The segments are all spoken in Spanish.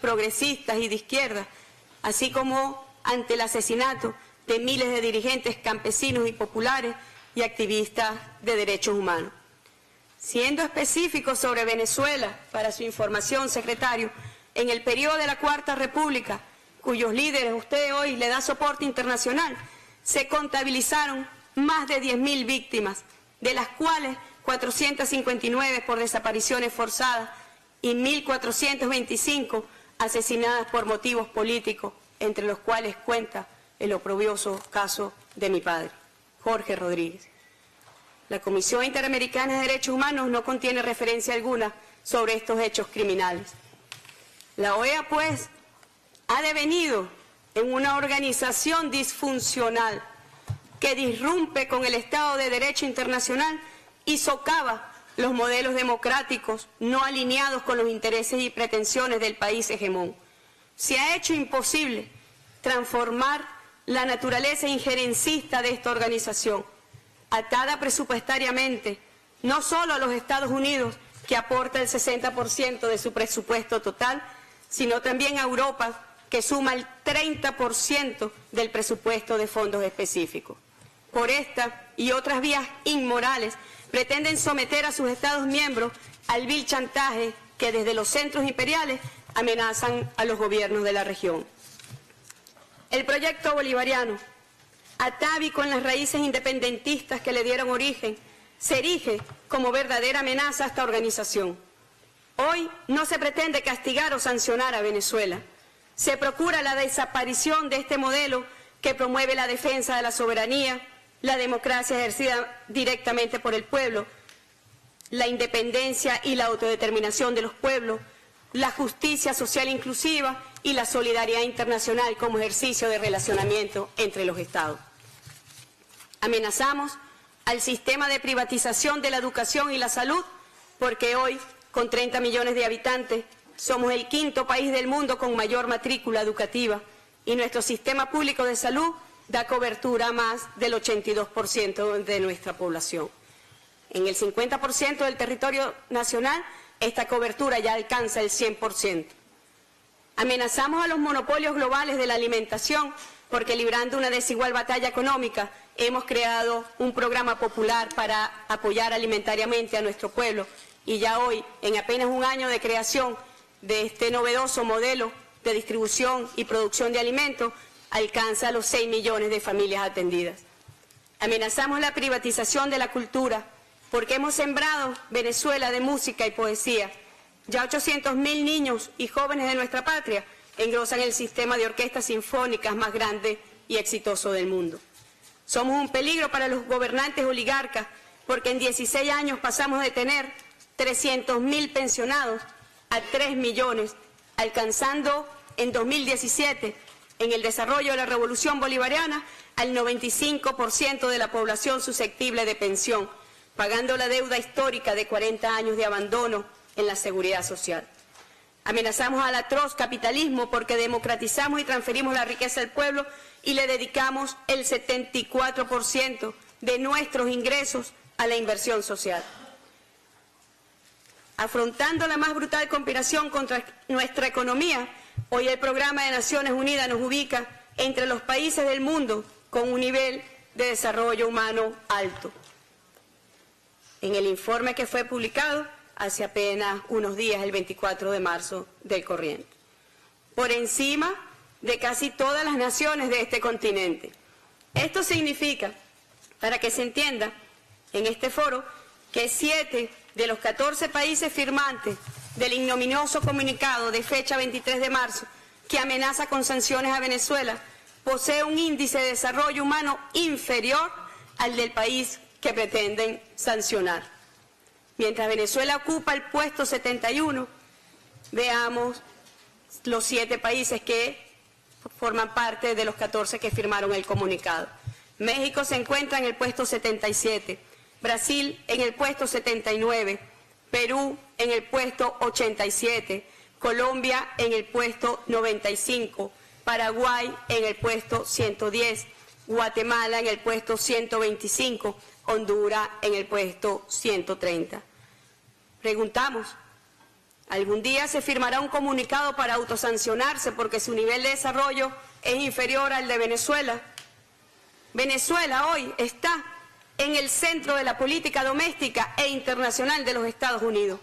progresistas y de izquierda, así como ante el asesinato de miles de dirigentes campesinos y populares y activistas de derechos humanos. Siendo específico sobre Venezuela, para su información, secretario, en el periodo de la Cuarta República, cuyos líderes usted hoy le da soporte internacional, se contabilizaron más de 10.000 víctimas, de las cuales 459 por desapariciones forzadas y 1.425 asesinadas por motivos políticos, entre los cuales cuenta el oprobioso caso de mi padre, Jorge Rodríguez. La Comisión Interamericana de Derechos Humanos no contiene referencia alguna sobre estos hechos criminales. La OEA, pues, ha devenido en una organización disfuncional que disrumpe con el Estado de Derecho internacional y socava los modelos democráticos no alineados con los intereses y pretensiones del país hegemón. Se ha hecho imposible transformar la naturaleza injerencista de esta organización, atada presupuestariamente no solo a los Estados Unidos, que aporta el 60% de su presupuesto total, sino también a Europa, que suma el 30% del presupuesto de fondos específicos. Por esta y otras vías inmorales, pretenden someter a sus Estados miembros al vil chantaje que desde los centros imperiales amenazan a los gobiernos de la región. El proyecto bolivariano, atávico en las raíces independentistas que le dieron origen, se erige como verdadera amenaza a esta organización. Hoy no se pretende castigar o sancionar a Venezuela. Se procura la desaparición de este modelo que promueve la defensa de la soberanía, la democracia ejercida directamente por el pueblo, la independencia y la autodeterminación de los pueblos, la justicia social inclusiva y la solidaridad internacional como ejercicio de relacionamiento entre los Estados. Amenazamos al sistema de privatización de la educación y la salud porque hoy, con 30 millones de habitantes, somos el quinto país del mundo con mayor matrícula educativa y nuestro sistema público de salud da cobertura a más del 82% de nuestra población. En el 50% del territorio nacional, esta cobertura ya alcanza el 100%. Amenazamos a los monopolios globales de la alimentación porque, librando una desigual batalla económica, hemos creado un programa popular para apoyar alimentariamente a nuestro pueblo y ya hoy, en apenas un año de creación de este novedoso modelo de distribución y producción de alimentos, alcanza los 6 millones de familias atendidas. Amenazamos la privatización de la cultura porque hemos sembrado Venezuela de música y poesía. Ya 800.000 niños y jóvenes de nuestra patria engrosan el sistema de orquestas sinfónicas más grande y exitoso del mundo. Somos un peligro para los gobernantes oligarcas porque en 16 años pasamos de tener 300.000 pensionados a 3 millones, alcanzando en 2017, en el desarrollo de la revolución bolivariana, al 95% de la población susceptible de pensión, pagando la deuda histórica de 40 años de abandono en la seguridad social. Amenazamos al atroz capitalismo porque democratizamos y transferimos la riqueza al pueblo y le dedicamos el 74% de nuestros ingresos a la inversión social. Afrontando la más brutal conspiración contra nuestra economía, hoy el Programa de Naciones Unidas nos ubica entre los países del mundo con un nivel de desarrollo humano alto. En el informe que fue publicado hace apenas unos días, el 24 de marzo del corriente, por encima de casi todas las naciones de este continente. Esto significa, para que se entienda en este foro, que 7 de los 14 países firmantes del ignominioso comunicado de fecha 23 de marzo que amenaza con sanciones a Venezuela posee un índice de desarrollo humano inferior al del país que pretenden sancionar. Mientras Venezuela ocupa el puesto 71, veamos los 7 países que forman parte de los 14 que firmaron el comunicado. México se encuentra en el puesto 77, Brasil en el puesto 79, Perú en el puesto 87, Colombia en el puesto 95, Paraguay en el puesto 110, Guatemala en el puesto 125, Honduras en el puesto 130. Preguntamos, Algún día se firmará un comunicado para autosancionarse porque su nivel de desarrollo es inferior al de Venezuela. Venezuela hoy está en el centro de la política doméstica e internacional de los Estados Unidos.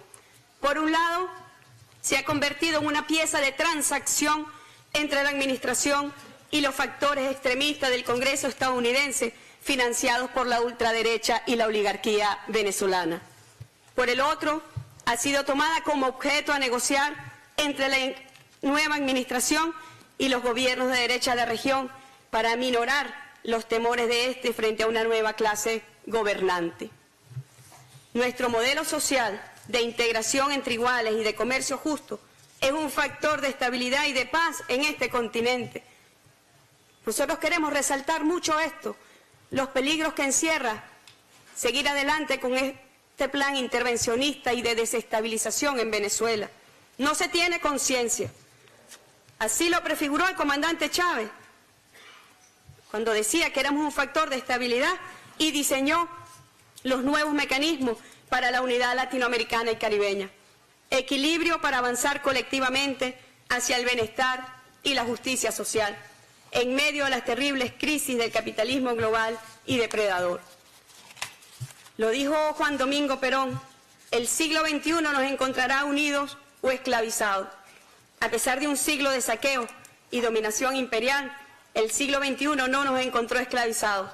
Por un lado, se ha convertido en una pieza de transacción entre la administración y los factores extremistas del Congreso estadounidense, financiados por la ultraderecha y la oligarquía venezolana. Por el otro, ha sido tomada como objeto a negociar entre la nueva administración y los gobiernos de derecha de la región para aminorar los temores de este frente a una nueva clase gobernante. Nuestro modelo social de integración entre iguales y de comercio justo es un factor de estabilidad y de paz en este continente. Nosotros queremos resaltar mucho esto, los peligros que encierra seguir adelante con este plan intervencionista y de desestabilización en Venezuela. No se tiene conciencia. Así lo prefiguró el comandante Chávez, cuando decía que éramos un factor de estabilidad y diseñó los nuevos mecanismos para la unidad latinoamericana y caribeña. Equilibrio para avanzar colectivamente hacia el bienestar y la justicia social, en medio de las terribles crisis del capitalismo global y depredador. Lo dijo Juan Domingo Perón, el siglo XXI nos encontrará unidos o esclavizados. A pesar de un siglo de saqueo y dominación imperial, el siglo XXI no nos encontró esclavizados.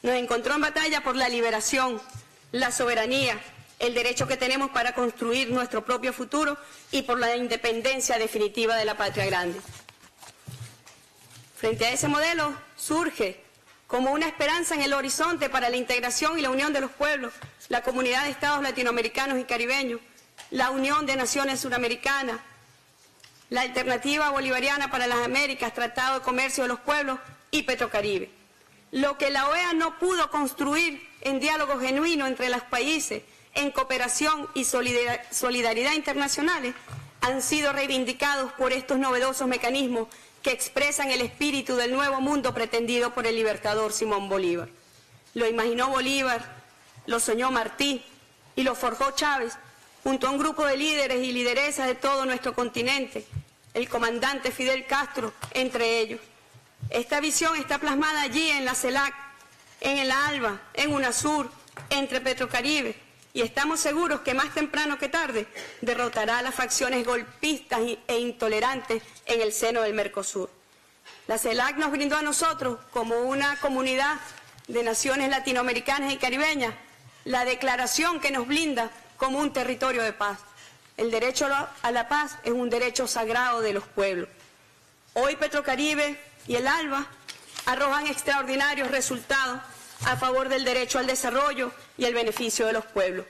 Nos encontró en batalla por la liberación, la soberanía, el derecho que tenemos para construir nuestro propio futuro y por la independencia definitiva de la patria grande. Frente a ese modelo surge como una esperanza en el horizonte para la integración y la unión de los pueblos, la comunidad de estados latinoamericanos y caribeños, la unión de naciones suramericanas, la alternativa bolivariana para las Américas, Tratado de Comercio de los Pueblos y Petrocaribe. Lo que la OEA no pudo construir en diálogo genuino entre los países, en cooperación y solidaridad internacionales, han sido reivindicados por estos novedosos mecanismos que expresan el espíritu del nuevo mundo pretendido por el libertador Simón Bolívar. Lo imaginó Bolívar, lo soñó Martí y lo forjó Chávez, junto a un grupo de líderes y lideresas de todo nuestro continente, el comandante Fidel Castro entre ellos. Esta visión está plasmada allí en la CELAC, en el ALBA, en UNASUR, entre Petrocaribe, y estamos seguros que más temprano que tarde derrotará a las facciones golpistas e intolerantes en el seno del Mercosur. La CELAC nos brindó a nosotros, como una comunidad de naciones latinoamericanas y caribeñas, la declaración que nos blinda como un territorio de paz. El derecho a la paz es un derecho sagrado de los pueblos. Hoy Petrocaribe y el ALBA arrojan extraordinarios resultados a favor del derecho al desarrollo y el beneficio de los pueblos.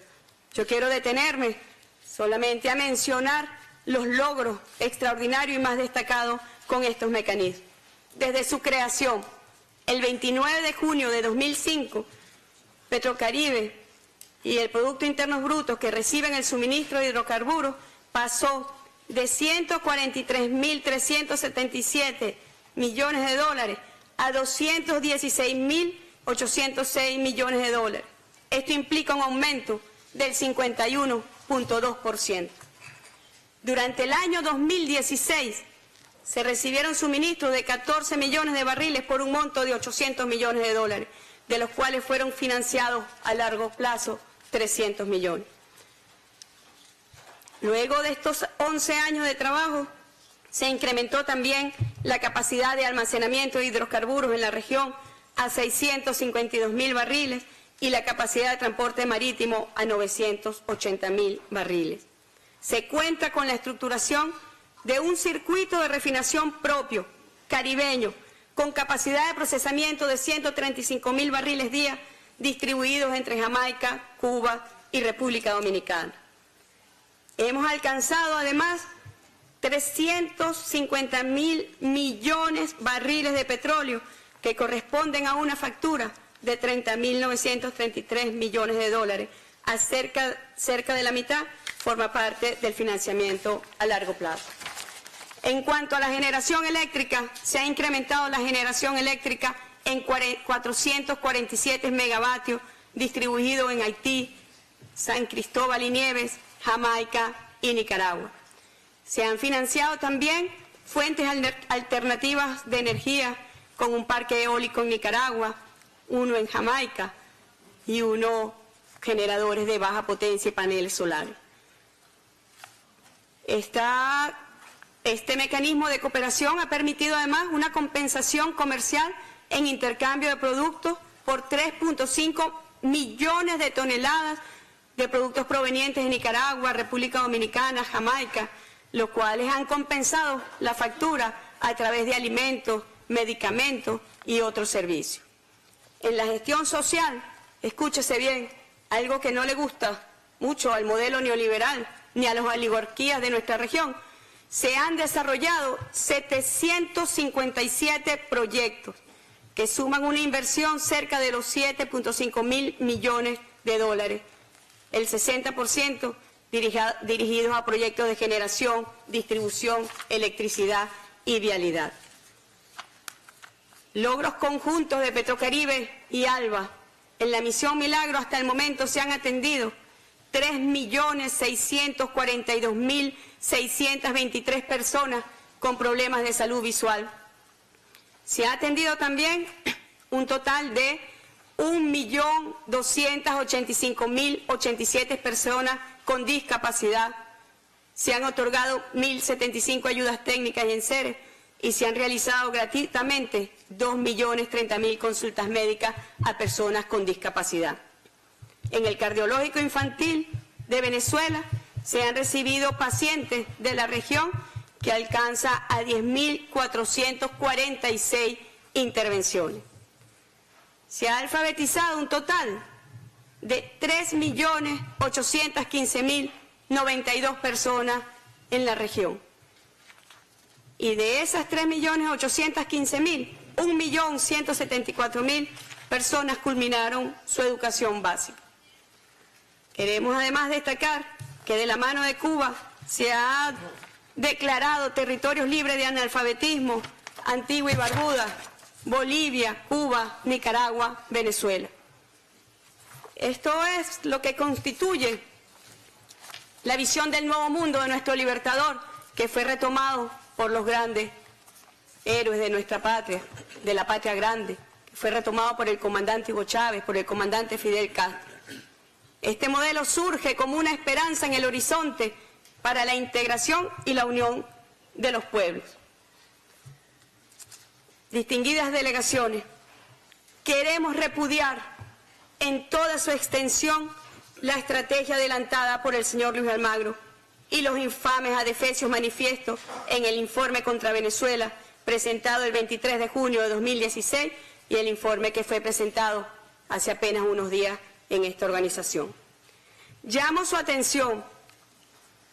Yo quiero detenerme solamente a mencionar los logros extraordinarios y más destacados con estos mecanismos. Desde su creación, el 29 de junio de 2005, Petrocaribe y el Producto Interno Bruto que reciben el suministro de hidrocarburos pasó de 143.377 millones de dólares a 216.806 millones de dólares. Esto implica un aumento del 51.2%. Durante el año 2016 se recibieron suministros de 14 millones de barriles por un monto de 800 millones de dólares, de los cuales fueron financiados a largo plazo 300 millones. Luego de estos 11 años de trabajo, se incrementó también la capacidad de almacenamiento de hidrocarburos en la región a 652.000 barriles y la capacidad de transporte marítimo a 980.000 barriles. Se cuenta con la estructuración de un circuito de refinación propio, caribeño, con capacidad de procesamiento de 135.000 barriles día, distribuidos entre Jamaica, Cuba y República Dominicana. Hemos alcanzado además 350.000 millones de barriles de petróleo que corresponden a una factura de 30.933 millones de dólares. Cerca de la mitad forma parte del financiamiento a largo plazo. En cuanto a la generación eléctrica, se ha incrementado la generación eléctrica en 447 megavatios distribuidos en Haití, San Cristóbal y Nieves, Jamaica y Nicaragua. Se han financiado también fuentes alternativas de energía con un parque eólico en Nicaragua, uno en Jamaica y uno generadores de baja potencia y paneles solares. Este mecanismo de cooperación ha permitido además una compensación comercial en intercambio de productos por 3.5 millones de toneladas de productos provenientes de Nicaragua, República Dominicana, Jamaica, los cuales han compensado la factura a través de alimentos, medicamentos y otros servicios. En la gestión social, escúchese bien, algo que no le gusta mucho al modelo neoliberal ni a las oligarquías de nuestra región, se han desarrollado 757 proyectos que suman una inversión cerca de los 7.5 mil millones de dólares, el 60% dirigidos a proyectos de generación, distribución, electricidad y vialidad. Logros conjuntos de Petrocaribe y ALBA. En la misión Milagro hasta el momento se han atendido 3.642.623 personas con problemas de salud visual. Se ha atendido también un total de 1.285.087 personas con discapacidad. Se han otorgado 1.075 ayudas técnicas y enseres y se han realizado gratuitamente 2.030.000 consultas médicas a personas con discapacidad. En el cardiológico infantil de Venezuela se han recibido pacientes de la región que alcanza a 10.446 intervenciones. Se ha alfabetizado un total de 3.815.092 personas en la región. Y de esas 3.815.000, 1.174.000 personas culminaron su educación básica. Queremos además destacar que de la mano de Cuba se ha declarado territorios libres de analfabetismo, Antigua y Barbuda, Bolivia, Cuba, Nicaragua, Venezuela. Esto es lo que constituye la visión del nuevo mundo de nuestro libertador, que fue retomado por los grandes héroes de nuestra patria, de la patria grande, que fue retomado por el comandante Hugo Chávez, por el comandante Fidel Castro. Este modelo surge como una esperanza en el horizonte para la integración y la unión de los pueblos. Distinguidas delegaciones, queremos repudiar en toda su extensión la estrategia adelantada por el señor Luis Almagro y los infames adefesios manifiestos en el informe contra Venezuela presentado el 23 de junio de 2016 y el informe que fue presentado hace apenas unos días en esta organización. Llamo su atención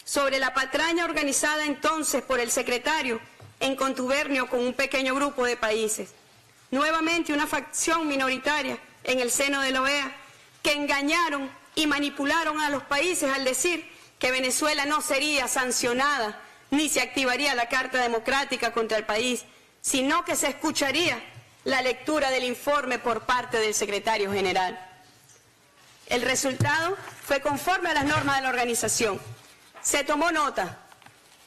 sobre la patraña organizada entonces por el secretario en contubernio con un pequeño grupo de países. Nuevamente una facción minoritaria en el seno de la OEA que engañaron y manipularon a los países al decir que Venezuela no sería sancionada ni se activaría la Carta Democrática contra el país, sino que se escucharía la lectura del informe por parte del secretario general. El resultado fue conforme a las normas de la organización. Se tomó nota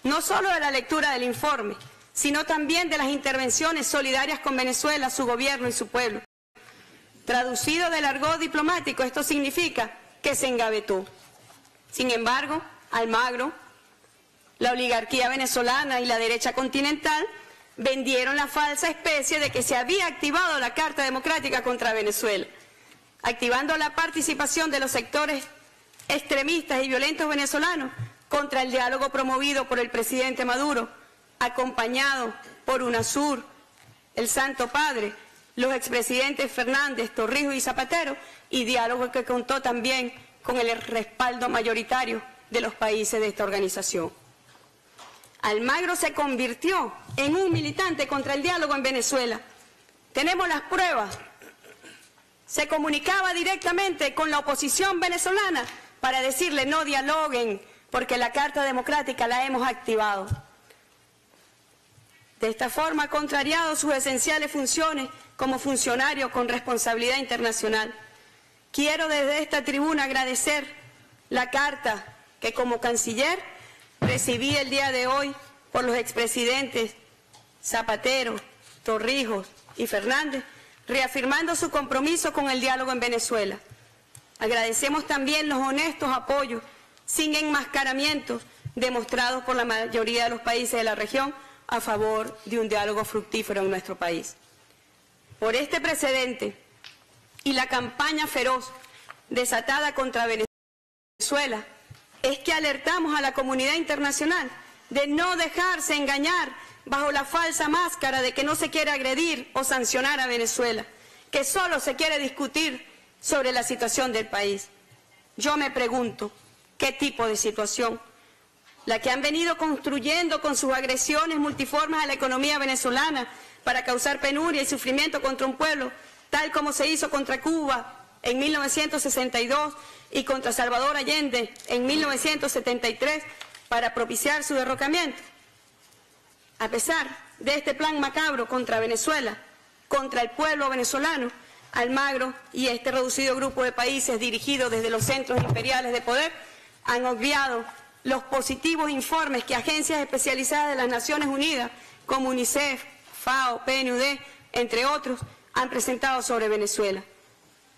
no solo de la lectura del informe, sino también de las intervenciones solidarias con Venezuela, su gobierno y su pueblo. Traducido del argot diplomático, esto significa que se engavetó. Sin embargo, Almagro, la oligarquía venezolana y la derecha continental vendieron la falsa especie de que se había activado la Carta Democrática contra Venezuela, activando la participación de los sectores extremistas y violentos venezolanos contra el diálogo promovido por el presidente Maduro, acompañado por UNASUR, el Santo Padre, los expresidentes Fernández, Torrijos y Zapatero, y diálogo que contó también con el respaldo mayoritario de los países de esta organización. Almagro se convirtió en un militante contra el diálogo en Venezuela. Tenemos las pruebas. Se comunicaba directamente con la oposición venezolana para decirle no dialoguen porque la Carta Democrática la hemos activado. De esta forma ha contrariado sus esenciales funciones como funcionario con responsabilidad internacional. Quiero desde esta tribuna agradecer la carta que como canciller recibí el día de hoy por los expresidentes Zapatero, Torrijos y Fernández, reafirmando su compromiso con el diálogo en Venezuela. Agradecemos también los honestos apoyos, sin enmascaramientos, demostrados por la mayoría de los países de la región a favor de un diálogo fructífero en nuestro país. Por este precedente y la campaña feroz desatada contra Venezuela, es que alertamos a la comunidad internacional de no dejarse engañar bajo la falsa máscara de que no se quiere agredir o sancionar a Venezuela, que solo se quiere discutir sobre la situación del país. Yo me pregunto, ¿qué tipo de situación? La que han venido construyendo con sus agresiones multiformes a la economía venezolana para causar penuria y sufrimiento contra un pueblo, tal como se hizo contra Cuba en 1962 y contra Salvador Allende en 1973 para propiciar su derrocamiento. A pesar de este plan macabro contra Venezuela, contra el pueblo venezolano, Almagro y este reducido grupo de países dirigidos desde los centros imperiales de poder han obviado los positivos informes que agencias especializadas de las Naciones Unidas, como UNICEF, FAO, PNUD, entre otros, han presentado sobre Venezuela,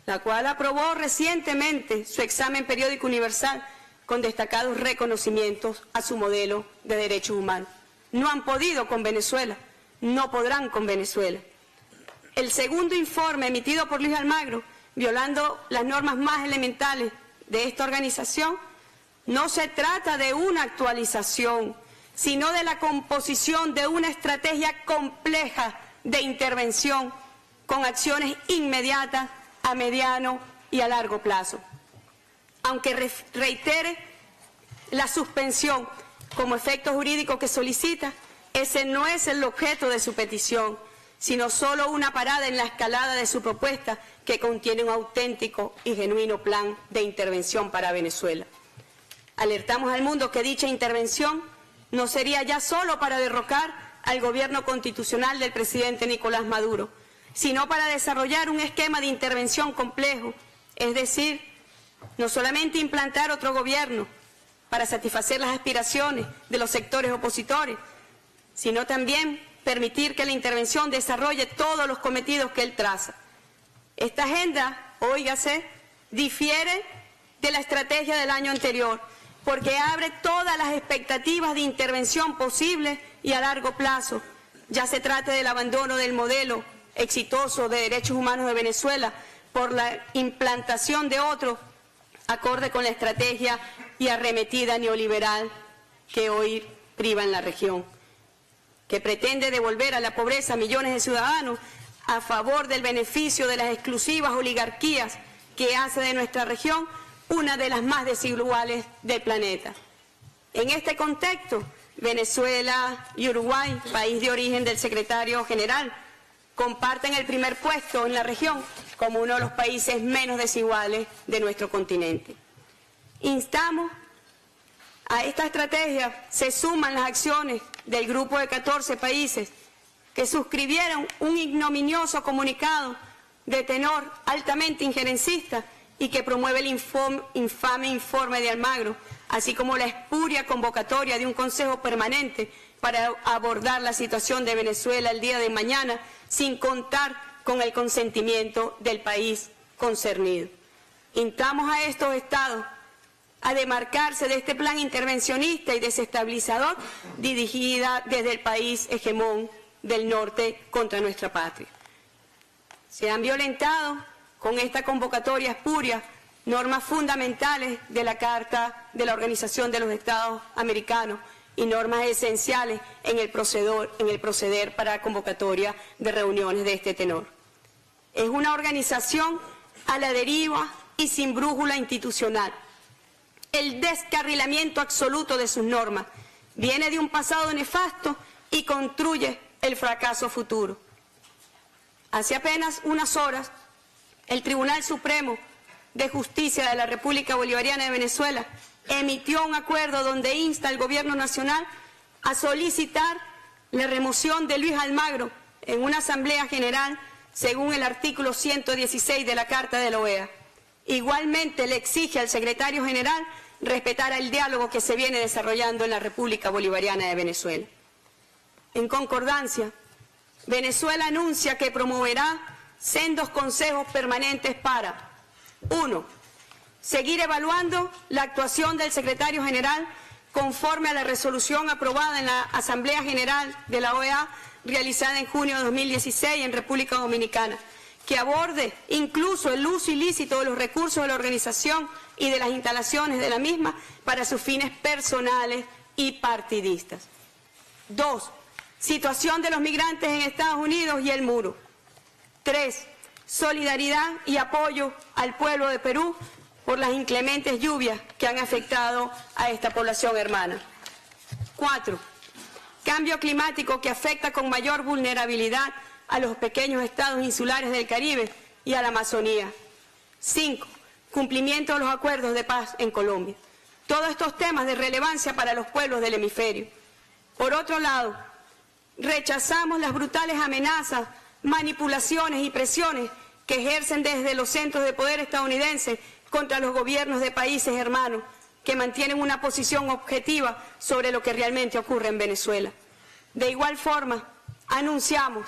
la cual aprobó recientemente su examen periódico universal con destacados reconocimientos a su modelo de derechos humanos. No han podido con Venezuela, no podrán con Venezuela. El segundo informe emitido por Luis Almagro, violando las normas más elementales de esta organización, no se trata de una actualización, sino de la composición de una estrategia compleja de intervención con acciones inmediatas a mediano y a largo plazo. Aunque reitere la suspensión como efecto jurídico que solicita, ese no es el objeto de su petición, sino solo una parada en la escalada de su propuesta que contiene un auténtico y genuino plan de intervención para Venezuela. Alertamos al mundo que dicha intervención no sería ya solo para derrocar al gobierno constitucional del presidente Nicolás Maduro, sino para desarrollar un esquema de intervención complejo, es decir, no solamente implantar otro gobierno para satisfacer las aspiraciones de los sectores opositores, sino también permitir que la intervención desarrolle todos los cometidos que él traza. Esta agenda, óigase, difiere de la estrategia del año anterior, porque abre todas las expectativas de intervención posibles y a largo plazo, ya se trate del abandono del modelo exitoso de derechos humanos de Venezuela por la implantación de otro acorde con la estrategia y arremetida neoliberal que hoy priva en la región, que pretende devolver a la pobreza a millones de ciudadanos a favor del beneficio de las exclusivas oligarquías que hace de nuestra región una de las más desiguales del planeta. En este contexto, Venezuela y Uruguay, país de origen del secretario general, comparten el primer puesto en la región como uno de los países menos desiguales de nuestro continente. Instamos a esta estrategia, se suman las acciones del grupo de 14 países que suscribieron un ignominioso comunicado de tenor altamente injerencista y que promueve el infame informe de Almagro, así como la espuria convocatoria de un Consejo Permanente para abordar la situación de Venezuela el día de mañana, sin contar con el consentimiento del país concernido. Instamos a estos estados a demarcarse de este plan intervencionista y desestabilizador dirigida desde el país hegemón del norte contra nuestra patria. Se han violentado con esta convocatoria espuria normas fundamentales de la Carta de la Organización de los Estados Americanos y normas esenciales en el proceder para convocatoria de reuniones de este tenor. Es una organización a la deriva y sin brújula institucional. El descarrilamiento absoluto de sus normas viene de un pasado nefasto y construye el fracaso futuro. Hace apenas unas horas, el Tribunal Supremo de Justicia de la República Bolivariana de Venezuela emitió un acuerdo donde insta al Gobierno Nacional a solicitar la remoción de Luis Almagro en una Asamblea General según el artículo 116 de la Carta de la OEA. Igualmente le exige al Secretario General respetara el diálogo que se viene desarrollando en la República Bolivariana de Venezuela. En concordancia, Venezuela anuncia que promoverá sendos consejos permanentes para: 1. Seguir evaluando la actuación del secretario general conforme a la resolución aprobada en la Asamblea General de la OEA realizada en junio de 2016 en República Dominicana, que aborde incluso el uso ilícito de los recursos de la organización y de las instalaciones de la misma para sus fines personales y partidistas. 2. Situación de los migrantes en Estados Unidos y el muro. 3. Solidaridad y apoyo al pueblo de Perú por las inclementes lluvias que han afectado a esta población hermana. 4. Cambio climático que afecta con mayor vulnerabilidad a los pequeños estados insulares del Caribe y a la Amazonía. 5. Cumplimiento de los acuerdos de paz en Colombia. Todos estos temas de relevancia para los pueblos del hemisferio. Por otro lado, rechazamos las brutales amenazas, manipulaciones y presiones que ejercen desde los centros de poder estadounidenses contra los gobiernos de países hermanos que mantienen una posición objetiva sobre lo que realmente ocurre en Venezuela. De igual forma, anunciamos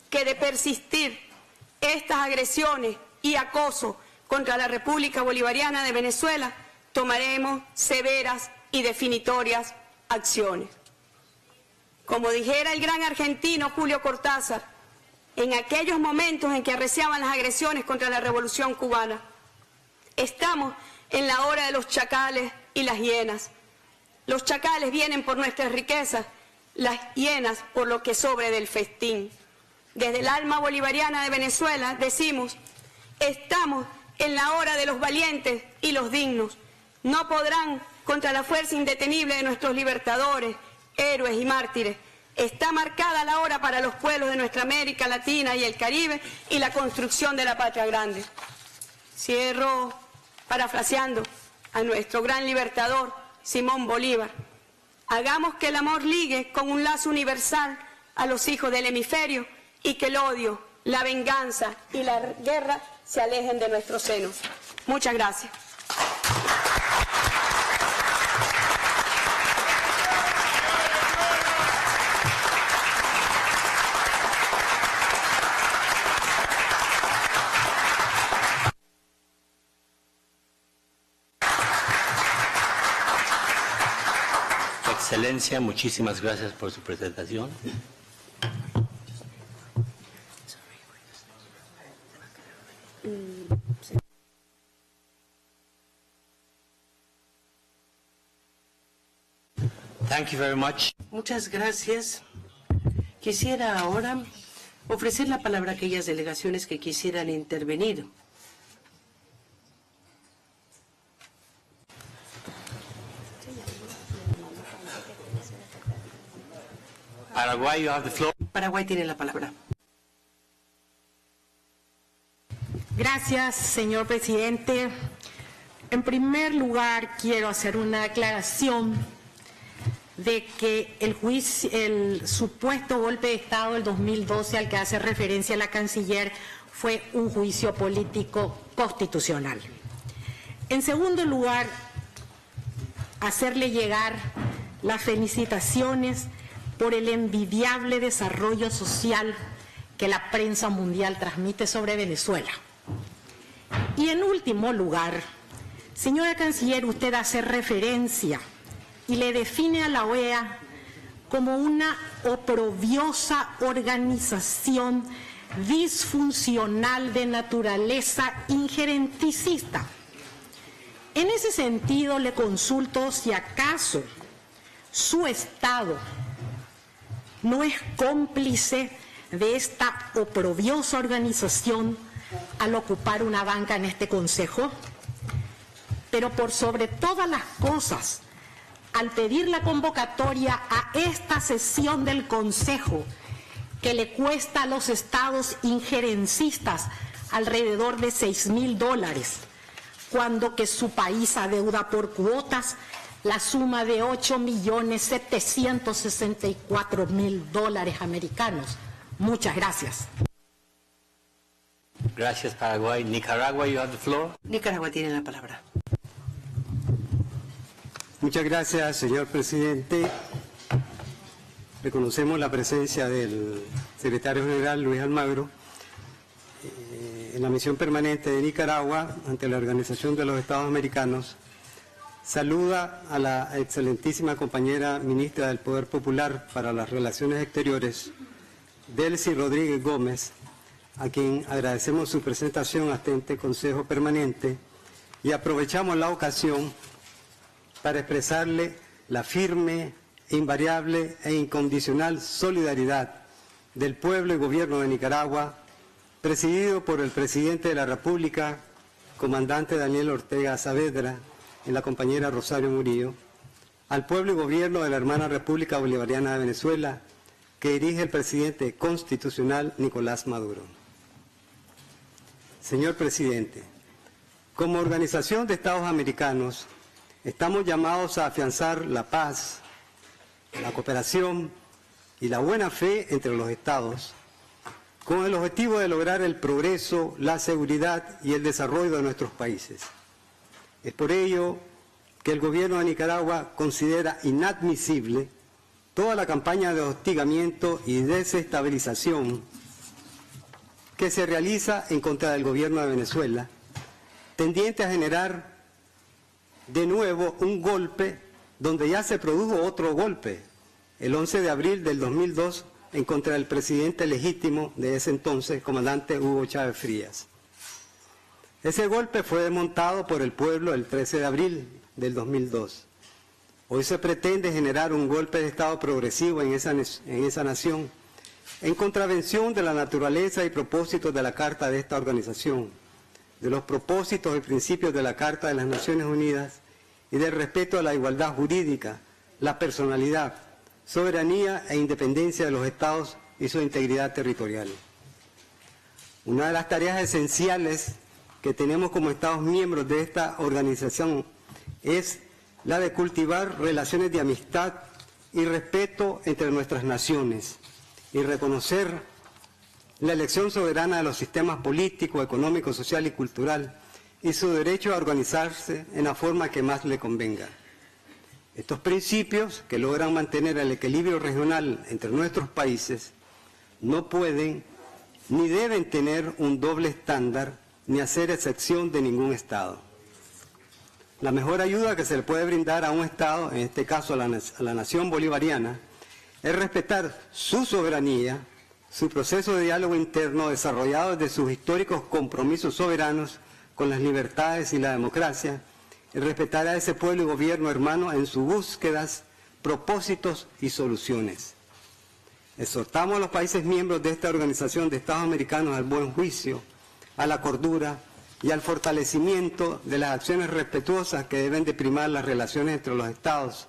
que de persistir estas agresiones y acoso contra la República Bolivariana de Venezuela, tomaremos severas y definitorias acciones. Como dijera el gran argentino Julio Cortázar, en aquellos momentos en que arreciaban las agresiones contra la Revolución Cubana, estamos en la hora de los chacales y las hienas. Los chacales vienen por nuestras riquezas, las hienas por lo que sobre del festín. Desde el alma bolivariana de Venezuela decimos, estamos en la hora de los valientes y los dignos. No podrán contra la fuerza indetenible de nuestros libertadores, héroes y mártires. Está marcada la hora para los pueblos de nuestra América Latina y el Caribe y la construcción de la patria grande. Cierro parafraseando a nuestro gran libertador, Simón Bolívar. Hagamos que el amor ligue con un lazo universal a los hijos del hemisferio y que el odio, la venganza y la guerra se alejen de nuestro seno. Muchas gracias. Excelencia, muchísimas gracias por su presentación. Thank you very much. Muchas gracias. Quisiera ahora ofrecer la palabra a aquellas delegaciones que quisieran intervenir. Paraguay, you have the floor. Paraguay tiene la palabra. Gracias, señor presidente. En primer lugar, quiero hacer una aclaración de que el supuesto golpe de Estado del 2012 al que hace referencia la canciller fue un juicio político constitucional. En segundo lugar, hacerle llegar las felicitaciones por el envidiable desarrollo social que la prensa mundial transmite sobre Venezuela. Y en último lugar, señora canciller, usted hace referencia y le define a la OEA como una oprobiosa organización disfuncional de naturaleza injerenticista. En ese sentido, le consulto si acaso su Estado no es cómplice de esta oprobiosa organización al ocupar una banca en este Consejo, pero por sobre todas las cosas, al pedir la convocatoria a esta sesión del Consejo, que le cuesta a los estados injerencistas alrededor de $6.000, cuando que su país adeuda por cuotas la suma de $8.764.000 americanos. Muchas gracias. Gracias, Paraguay. Nicaragua, you have the floor. Nicaragua tiene la palabra. Muchas gracias, señor presidente. Reconocemos la presencia del secretario general Luis Almagro en la misión permanente de Nicaragua ante la Organización de los Estados Americanos. Saluda a la excelentísima compañera ministra del Poder Popular para las Relaciones Exteriores, Delcy Rodríguez Gómez, a quien agradecemos su presentación ante este Consejo Permanente, y aprovechamos la ocasión para expresarle la firme, invariable e incondicional solidaridad del pueblo y gobierno de Nicaragua, presidido por el presidente de la República, comandante Daniel Ortega Saavedra, y la compañera Rosario Murillo, al pueblo y gobierno de la hermana República Bolivariana de Venezuela, que dirige el presidente constitucional Nicolás Maduro. Señor presidente, como Organización de Estados Americanos, estamos llamados a afianzar la paz, la cooperación y la buena fe entre los Estados, con el objetivo de lograr el progreso, la seguridad y el desarrollo de nuestros países. Es por ello que el gobierno de Nicaragua considera inadmisible toda la campaña de hostigamiento y desestabilización que se realiza en contra del gobierno de Venezuela, tendiente a generar de nuevo un golpe donde ya se produjo otro golpe, el 11 de abril del 2002, en contra del presidente legítimo de ese entonces, comandante Hugo Chávez Frías. Ese golpe fue desmontado por el pueblo el 13 de abril del 2002. Hoy se pretende generar un golpe de Estado progresivo en esa nación, en contravención de la naturaleza y propósitos de la Carta de esta organización, de los propósitos y principios de la Carta de las Naciones Unidas y del respeto a la igualdad jurídica, la personalidad, soberanía e independencia de los Estados y su integridad territorial. Una de las tareas esenciales que tenemos como Estados miembros de esta organización es la de cultivar relaciones de amistad y respeto entre nuestras naciones y reconocer la elección soberana de los sistemas político, económico, social y cultural y su derecho a organizarse en la forma que más le convenga. Estos principios, que logran mantener el equilibrio regional entre nuestros países, no pueden ni deben tener un doble estándar ni hacer excepción de ningún Estado. La mejor ayuda que se le puede brindar a un Estado, en este caso a la nación bolivariana, es respetar su soberanía, su proceso de diálogo interno desarrollado desde sus históricos compromisos soberanos con las libertades y la democracia, y respetar a ese pueblo y gobierno hermano en sus búsquedas, propósitos y soluciones. Exhortamos a los países miembros de esta Organización de Estados Americanos al buen juicio, a la cordura y al fortalecimiento de las acciones respetuosas que deben de primar las relaciones entre los Estados,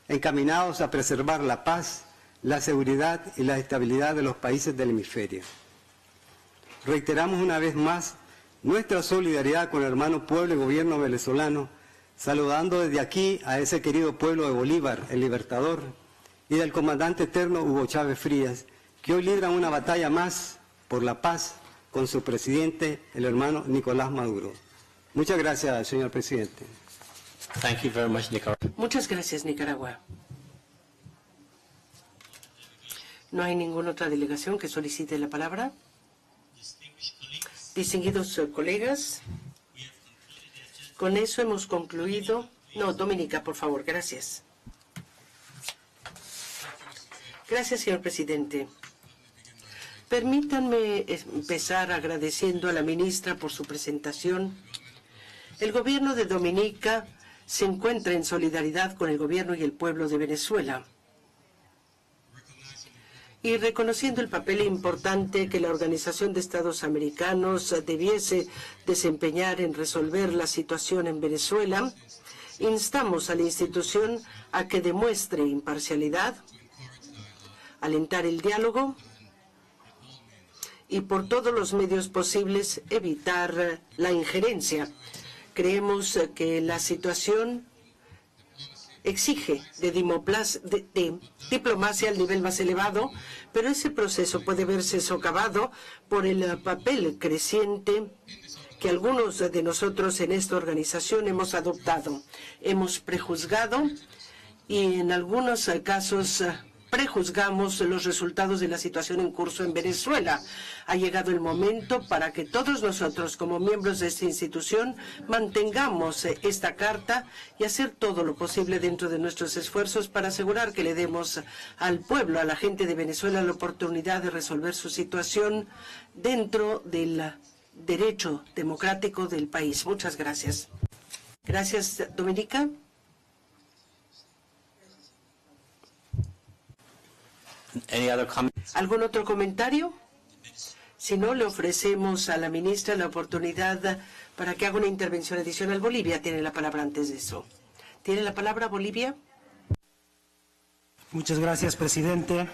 encaminados a preservar la paz, la seguridad y la estabilidad de los países del hemisferio. Reiteramos una vez más nuestra solidaridad con el hermano pueblo y gobierno venezolano, saludando desde aquí a ese querido pueblo de Bolívar, el Libertador, y del comandante eterno Hugo Chávez Frías, que hoy libran una batalla más por la paz con su presidente, el hermano Nicolás Maduro. Muchas gracias, señor presidente. Thank you very much, Nicaragua. Muchas gracias, Nicaragua. ¿No hay ninguna otra delegación que solicite la palabra? Distinguidos colegas, con eso hemos concluido. No, Dominica, por favor, gracias. Gracias, señor presidente. Permítanme empezar agradeciendo a la ministra por su presentación. El gobierno de Dominica se encuentra en solidaridad con el gobierno y el pueblo de Venezuela, y reconociendo el papel importante que la Organización de Estados Americanos debiese desempeñar en resolver la situación en Venezuela, instamos a la institución a que demuestre imparcialidad, alentar el diálogo y por todos los medios posibles evitar la injerencia. Creemos que la situación exige de diplomacia al nivel más elevado, pero ese proceso puede verse socavado por el papel creciente que algunos de nosotros en esta organización hemos adoptado. Hemos prejuzgado y en algunos casos prejuzgamos los resultados de la situación en curso en Venezuela. Ha llegado el momento para que todos nosotros, como miembros de esta institución, mantengamos esta carta y hacer todo lo posible dentro de nuestros esfuerzos para asegurar que le demos al pueblo, a la gente de Venezuela, la oportunidad de resolver su situación dentro del derecho democrático del país. Muchas gracias. Gracias, Dominica. ¿Algún otro comentario? Si no, le ofrecemos a la ministra la oportunidad para que haga una intervención adicional. Bolivia tiene la palabra antes de eso. ¿Tiene la palabra Bolivia? Muchas gracias, presidente.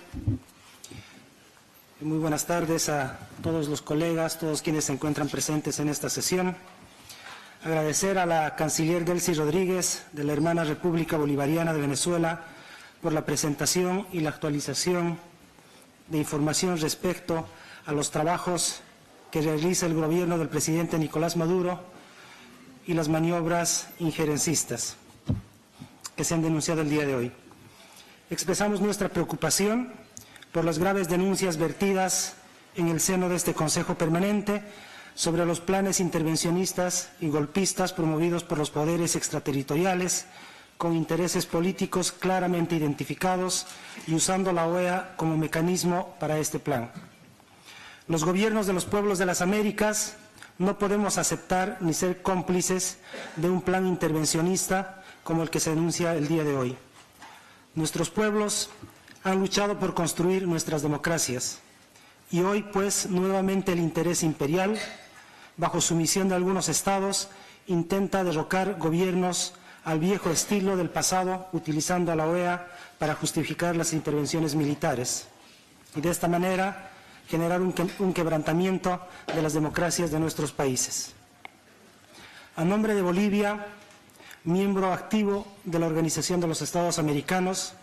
Muy buenas tardes a todos los colegas, todos quienes se encuentran presentes en esta sesión. Agradecer a la canciller Delcy Rodríguez de la hermana República Bolivariana de Venezuela por la presentación y la actualización de información respecto a los trabajos que realiza el gobierno del presidente Nicolás Maduro y las maniobras injerencistas que se han denunciado el día de hoy. Expresamos nuestra preocupación por las graves denuncias vertidas en el seno de este Consejo Permanente sobre los planes intervencionistas y golpistas promovidos por los poderes extraterritoriales con intereses políticos claramente identificados y usando la OEA como mecanismo para este plan. Los gobiernos de los pueblos de las Américas no podemos aceptar ni ser cómplices de un plan intervencionista como el que se denuncia el día de hoy. Nuestros pueblos han luchado por construir nuestras democracias y hoy, pues, nuevamente el interés imperial, bajo sumisión de algunos estados, intenta derrocar gobiernos al viejo estilo del pasado, utilizando a la OEA para justificar las intervenciones militares y de esta manera generar un quebrantamiento de las democracias de nuestros países. A nombre de Bolivia, miembro activo de la Organización de los Estados Americanos,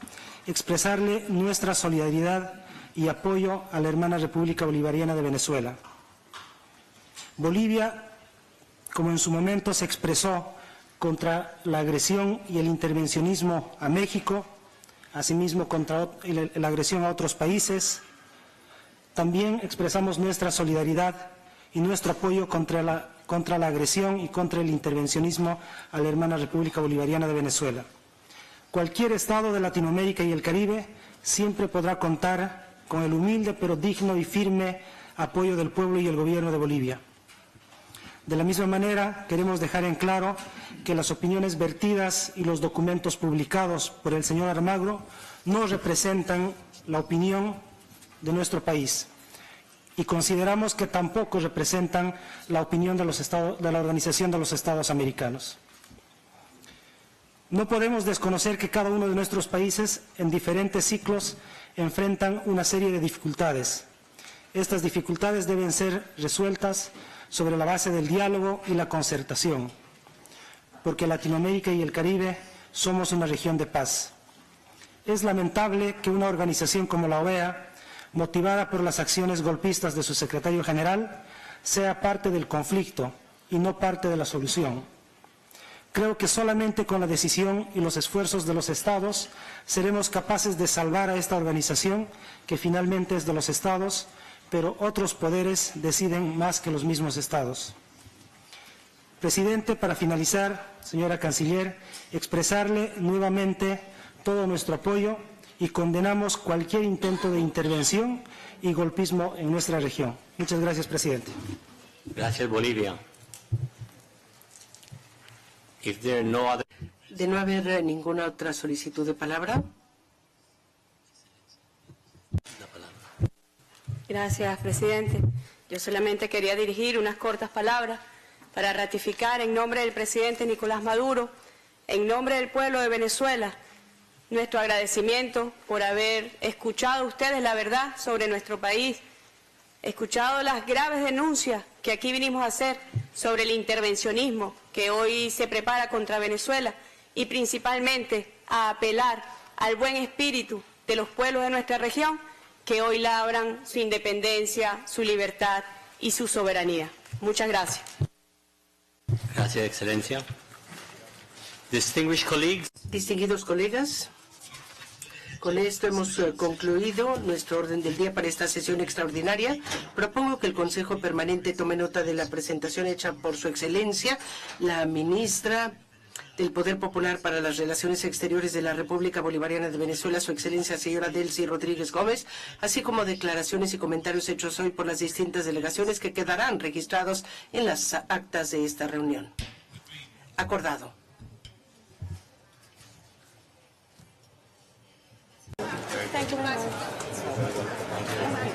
expresarle nuestra solidaridad y apoyo a la hermana República Bolivariana de Venezuela. Bolivia, como en su momento se expresó contra la agresión y el intervencionismo a México, asimismo contra la agresión a otros países, también expresamos nuestra solidaridad y nuestro apoyo contra la agresión y contra el intervencionismo a la hermana República Bolivariana de Venezuela. Cualquier estado de Latinoamérica y el Caribe siempre podrá contar con el humilde pero digno y firme apoyo del pueblo y el gobierno de Bolivia. De la misma manera, queremos dejar en claro que las opiniones vertidas y los documentos publicados por el señor Almagro no representan la opinión de nuestro país y consideramos que tampoco representan la opinión de la Organización de los Estados Americanos. No podemos desconocer que cada uno de nuestros países en diferentes ciclos enfrentan una serie de dificultades. Estas dificultades deben ser resueltas sobre la base del diálogo y la concertación, porque Latinoamérica y el Caribe somos una región de paz. Es lamentable que una organización como la OEA, motivada por las acciones golpistas de su secretario general, sea parte del conflicto y no parte de la solución. Creo que solamente con la decisión y los esfuerzos de los Estados seremos capaces de salvar a esta organización, que finalmente es de los Estados, pero otros poderes deciden más que los mismos Estados. Presidente, para finalizar, señora Canciller, expresarle nuevamente todo nuestro apoyo y condenamos cualquier intento de intervención y golpismo en nuestra región. Muchas gracias, presidente. Gracias, Bolivia. De no haber ninguna otra solicitud de palabra. Gracias, presidente. Yo solamente quería dirigir unas cortas palabras para ratificar en nombre del presidente Nicolás Maduro, en nombre del pueblo de Venezuela, nuestro agradecimiento por haber escuchado ustedes la verdad sobre nuestro país, escuchado las graves denuncias que aquí vinimos a hacer sobre el intervencionismo que hoy se prepara contra Venezuela y principalmente a apelar al buen espíritu de los pueblos de nuestra región que hoy labran su independencia, su libertad y su soberanía. Muchas gracias. Gracias, Excelencia. Distinguished colleagues. Distinguidos colegas, con esto hemos concluido nuestro orden del día para esta sesión extraordinaria. Propongo que el Consejo Permanente tome nota de la presentación hecha por Su Excelencia, la ministra del Poder Popular para las Relaciones Exteriores de la República Bolivariana de Venezuela, Su Excelencia señora Delcy Rodríguez Gómez, así como declaraciones y comentarios hechos hoy por las distintas delegaciones que quedarán registrados en las actas de esta reunión. Acordado. Thank you.